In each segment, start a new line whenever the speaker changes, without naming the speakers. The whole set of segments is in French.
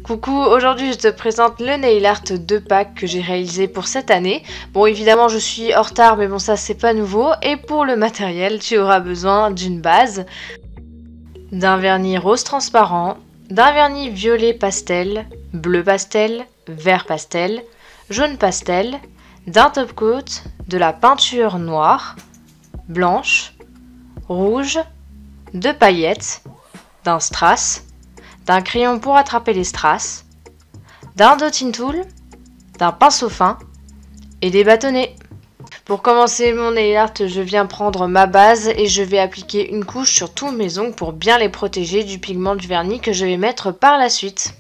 Coucou, aujourd'hui je te présente le nail art de Pâques que j'ai réalisé pour cette année. Bon, évidemment je suis en retard, mais bon, ça c'est pas nouveau. Et pour le matériel, tu auras besoin d'une base, d'un vernis rose transparent, d'un vernis violet pastel, bleu pastel, vert pastel, jaune pastel, d'un top coat, de la peinture noire, blanche, rouge, de paillettes, d'un strass, d'un crayon pour attraper les strass, d'un dotting tool, d'un pinceau fin et des bâtonnets. Pour commencer mon nail art, je viens prendre ma base et je vais appliquer une couche sur tous mes ongles pour bien les protéger du pigment du vernis que je vais mettre par la suite.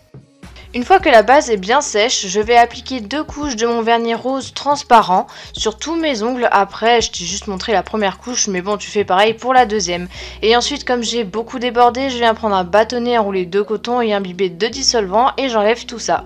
Une fois que la base est bien sèche, je vais appliquer 2 couches de mon vernis rose transparent sur tous mes ongles. Après, je t'ai juste montré la première couche, mais bon, tu fais pareil pour la deuxième. Et ensuite, comme j'ai beaucoup débordé, je viens prendre un bâtonnet enroulé de coton et imbibé de dissolvant et j'enlève tout ça.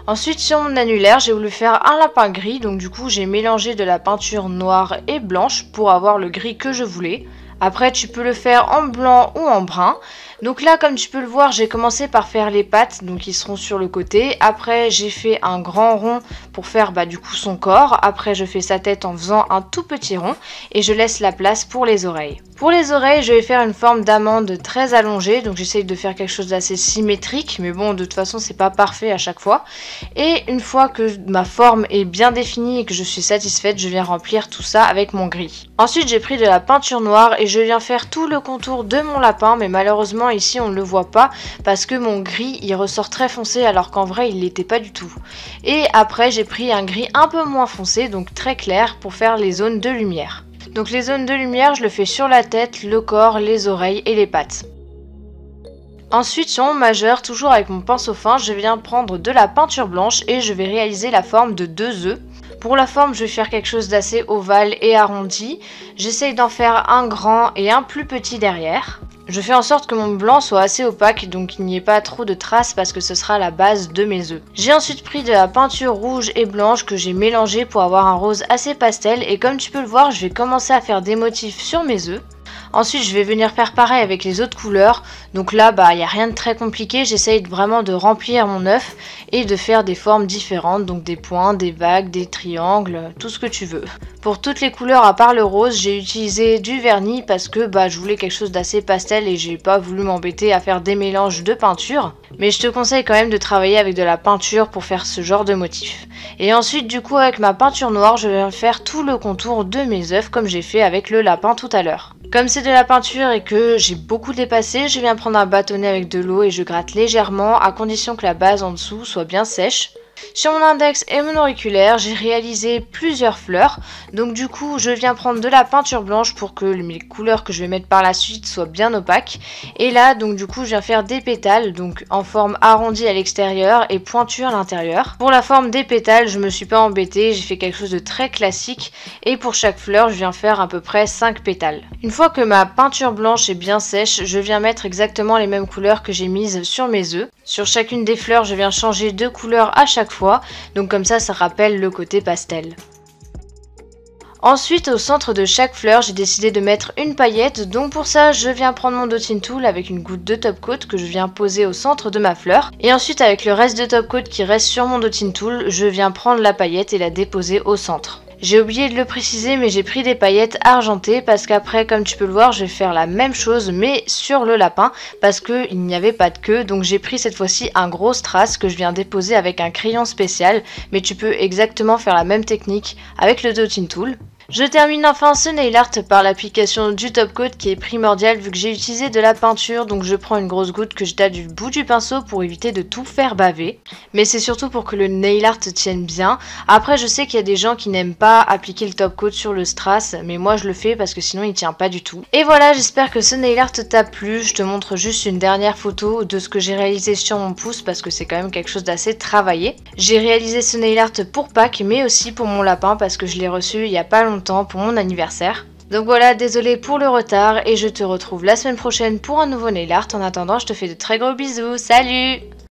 Ensuite, sur mon annulaire, j'ai voulu faire un lapin gris, donc du coup, j'ai mélangé de la peinture noire et blanche pour avoir le gris que je voulais. Après, tu peux le faire en blanc ou en brun. Donc là, comme tu peux le voir, j'ai commencé par faire les pattes, donc ils seront sur le côté. Après, j'ai fait un grand rond pour faire du coup son corps. Après, je fais sa tête en faisant un tout petit rond et je laisse la place pour les oreilles. Pour les oreilles, je vais faire une forme d'amande très allongée, donc j'essaye de faire quelque chose d'assez symétrique, mais bon, de toute façon, c'est pas parfait à chaque fois. Et une fois que ma forme est bien définie et que je suis satisfaite, je viens remplir tout ça avec mon gris. Ensuite, j'ai pris de la peinture noire et je viens faire tout le contour de mon lapin, mais malheureusement ici on ne le voit pas parce que mon gris il ressort très foncé alors qu'en vrai il l'était pas du tout. Et après j'ai pris un gris un peu moins foncé, donc très clair, pour faire les zones de lumière. Donc les zones de lumière je le fais sur la tête, le corps, les oreilles et les pattes. Ensuite, sur mon majeur, toujours avec mon pinceau fin, je viens prendre de la peinture blanche et je vais réaliser la forme de 2 œufs. Pour la forme, je vais faire quelque chose d'assez ovale et arrondi. J'essaye d'en faire un grand et un plus petit derrière. Je fais en sorte que mon blanc soit assez opaque, donc il n'y ait pas trop de traces parce que ce sera la base de mes œufs. J'ai ensuite pris de la peinture rouge et blanche que j'ai mélangée pour avoir un rose assez pastel. Et comme tu peux le voir, je vais commencer à faire des motifs sur mes œufs. Ensuite, je vais venir faire pareil avec les autres couleurs. Donc là, il n'y a rien de très compliqué. J'essaye vraiment de remplir mon œuf et de faire des formes différentes. Donc des points, des vagues, des triangles, tout ce que tu veux. Pour toutes les couleurs à part le rose, j'ai utilisé du vernis parce que je voulais quelque chose d'assez pastel et j'ai pas voulu m'embêter à faire des mélanges de peinture. Mais je te conseille quand même de travailler avec de la peinture pour faire ce genre de motif. Et ensuite, du coup, avec ma peinture noire, je vais faire tout le contour de mes œufs comme j'ai fait avec le lapin tout à l'heure. Comme c'est de la peinture et que j'ai beaucoup dépassé, je viens prendre un bâtonnet avec de l'eau et je gratte légèrement à condition que la base en dessous soit bien sèche. Sur mon index et mon auriculaire, j'ai réalisé plusieurs fleurs. Donc du coup, je viens prendre de la peinture blanche pour que les couleurs que je vais mettre par la suite soient bien opaques. Et là, donc du coup, je viens faire des pétales, donc en forme arrondie à l'extérieur et pointue à l'intérieur. Pour la forme des pétales, je me suis pas embêtée, j'ai fait quelque chose de très classique. Et pour chaque fleur, je viens faire à peu près 5 pétales. Une fois que ma peinture blanche est bien sèche, je viens mettre exactement les mêmes couleurs que j'ai mises sur mes œufs. Sur chacune des fleurs, je viens changer de couleur à chaque fois, donc comme ça rappelle le côté pastel. Ensuite, au centre de chaque fleur, j'ai décidé de mettre une paillette, donc pour ça, je viens prendre mon dotting tool avec une goutte de top coat que je viens poser au centre de ma fleur. Et ensuite, avec le reste de top coat qui reste sur mon dotting tool, je viens prendre la paillette et la déposer au centre. J'ai oublié de le préciser, mais j'ai pris des paillettes argentées parce qu'après, comme tu peux le voir, je vais faire la même chose mais sur le lapin parce qu'il n'y avait pas de queue. Donc j'ai pris cette fois-ci un gros strass que je viens déposer avec un crayon spécial, mais tu peux exactement faire la même technique avec le dotting tool. Je termine enfin ce nail art par l'application du top coat qui est primordial vu que j'ai utilisé de la peinture, donc je prends une grosse goutte que je tape du bout du pinceau pour éviter de tout faire baver. Mais c'est surtout pour que le nail art tienne bien. Après je sais qu'il y a des gens qui n'aiment pas appliquer le top coat sur le strass, mais moi je le fais parce que sinon il tient pas du tout. Et voilà, j'espère que ce nail art t'a plu. Je te montre juste une dernière photo de ce que j'ai réalisé sur mon pouce parce que c'est quand même quelque chose d'assez travaillé. J'ai réalisé ce nail art pour Pâques mais aussi pour mon lapin parce que je l'ai reçu il y a pas longtemps pour mon anniversaire. Donc voilà, désolé pour le retard et je te retrouve la semaine prochaine pour un nouveau nail art. En attendant, je te fais de très gros bisous. Salut!